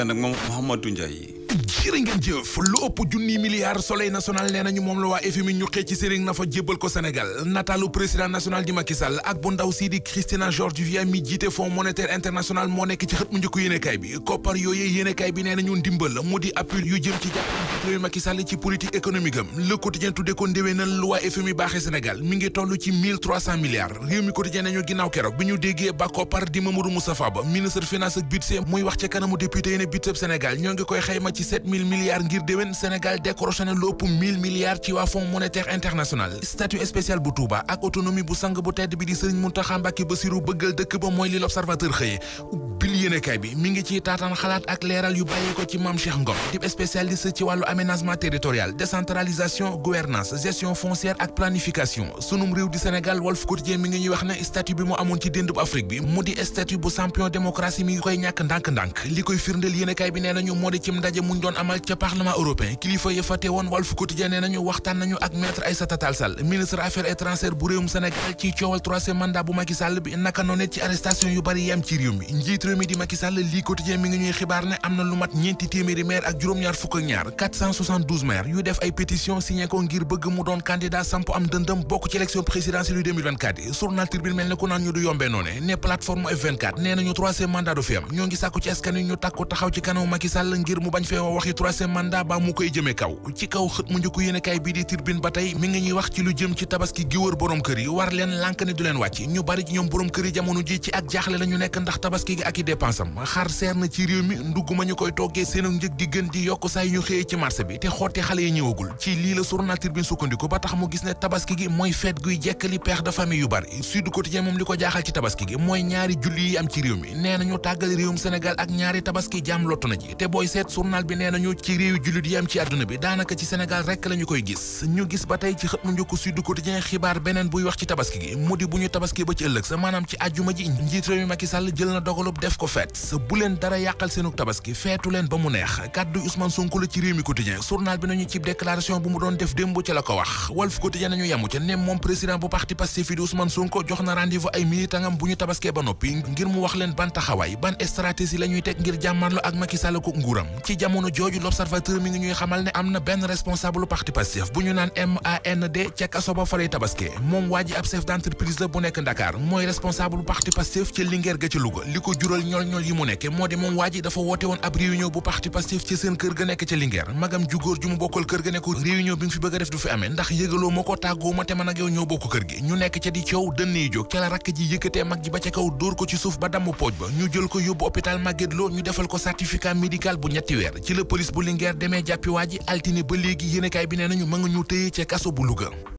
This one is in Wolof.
nag moom Mouhamadou Ndiaye. jërë ngeen jëf lu ëpp junni milliards Soleil national nee nañu moom la waa FMI ñu xëy ci sëriñ na fa jébbal ko Sénégal nataalu président national di Macky Sall ak bu ndaw sii di Christina Georgieva mi jiite Fonds monétaire international moo nekk ci xët mu njëkk yéenekaay bi koppar yooyu yéenekaay bi nee nañu ndimbal mu di appui yu jëm ci jàppale Macky Sall ci politique économique am Le Quotidien tudde ko ndéwénal lu waa FMI baaxee Sénégal mi ngi toll ci 1300 milliards réew mi Quotidien nañu ginnaaw keroog bi ñu déggee ba koppar di Mamadou Moustapha Ba ministre finance ak budget muy wax ca kanamu député yi ne budget Sénégal ñoo ngi koy xayma ci 7000 milliards ngir déwén Sénégal décroché na lu ëpp 1000 milliards ci waa Fonds monétaire international statut spécial bu Touba ak autonomie bu sang bu tedd bi di Serigne Mountakha Mbacké Bassirou bëggal dëkk ba mooy li l'Observateur xëye bil yéenekaay bi mi ngi ci taataan xalaat ak leeral yu bàyyi ko ci Mame Cheikh Ngom di spécialiste ci wàllu aménagement territorial décentralisation gouvernance gestion foncière ak planification sunum réew di Sénégal Walf Quotidien mi ngi ñuy wax ne statut bi mu amoon ci dénd bu Afrique bi mu di statut bu champion démocratie mi ngi koy ñàkk ndànk-ndànk li koy firndeel yéenekaay bi nee nañu moo di cim ndaje muñ doon amal ca parlement européen kilifa ya fa teewoon Walf Quotidien nee nañu waxtaan nañu ak maître Aïssata Tall Sall ministre affaires étrangères bu réewum Sénégal ci coowal troisième mandat bu Macky Sall bi naka noonu ci arrestation yu bari yam ci réew mi njiit réew mi di Macky Sall lii Quotidien mi ngi ñuy xibaar ne am na lu mat ñeenti téeméeri maire ak juróom-ñaar fukk ak ñaar 472 maire yu def ay pétition signé ko ngir bëgg mu doon candidat samp am dëndëm bokk ci élection présidentielle yu 2024 yi journal Tribune mel ne ku naan ñu du yombee noone ne plateforme F24 nee nañu troisième mandat du fi am ñoo ngi sàkku ci askan wi ñu takku taxaw ci kanamu Macky Sall ngir mu bañ fee waxi troisième mandat ba mu koy jëmee kaw ci kaw xët mu njëkk yéenekaay bii di Tribune ba tey mi ngi ñuy wax ci lu jëm ci tabaski gi wër borom kër yi war leen lànk ne du leen wàcc ñu bari ci ñoom borom kër yi jamono ji ci ak jaaxle la ñu nekk ndax tabaski gi ak i dépense am xar seer na ci réew mi ndugg ma ñu koy toggee seen njëg di gën di yokk saa yu ñu xëyee ci marché bi te xotti xale yi ñëwagul ci lii la journal Tribune sukkandiku ba tax mu gis ne tabaski gi mooy fête guy jekkali père de famille yu bari Sud Quotidien moom li ko jaaxal ci tabaski gi mooy ñaari julli yi am ci réew mi nee nañu tàggal réewum Sénégal ak ñaari tabaski jaam lottu na ji te booy seet journal bi nee nañu ci réew jullit yi am ci àdduna bi daanaka ci Sénégal rekk lañu koy gis ñu gis ba tey ci xët mu njëkk Sud Quotidien xibaar beneen buy wax ci tabaski gi mu di bu ñu tabaski ba ci ëllëg sa maanaam ci àjjuma ji njiit réew mi Macky Sall jël na dogalub def ko feet bu leen dara yàqal seenug tabaski feetu leen ba mu neex kàddu Ousmane Sonko la ci réew mi Quotidien journal bi nañu ci déclaration bu mu doon def démb ci la ko wax Walf Quotidien nañu yemu ca ne moom président bu parti Pastef fi di Ousmane Sonko jox na rendez-vous ay militangam bu ñu tabaskee ba noppi ngir mu wax leen ban taxawaay ban stratégie la ñuy teg ngir jàmmarlo ak Macky Sall ko nguuram ci jamono jooju l'Observateur mi ngi ñuy xamal ne am na benn responsable parti Pastef bu ñu naan MAND ca kaso ba fa lay tabaskee moom waa ji ab chef d'entreprise la bu nekk Dakar mooy responsable parti Pastef ca Linguère ga ca Louga li ko jural ñool yi mu nekke moo di moom waa ji dafa woote woon ab réunion bu parti Pastef ci seen kër ga nekk ca Linguère magam ju góor ju mu bokkal kër ga ne ko réunion bi nga fi bëgg a def du fi amee ndax yëgaloo ma ko tàggoo ma te man ak yow ñoo bokk kër gi ñu nekk ca di coow dënn yi jóg ca la rakk ji yëkkatee mag ji ba ca kaw dóor ko ci suuf ba damm pooj ba ñu jël ko yóbbu hôpital Magatte Lô ñu defal ko certificat médical bu ñetti weer ci la police bu Linguère demee jàppi waa ji altine ba léegi yéenekaay bi nee nañu ma nga ñu tëye ca kaso bu Louga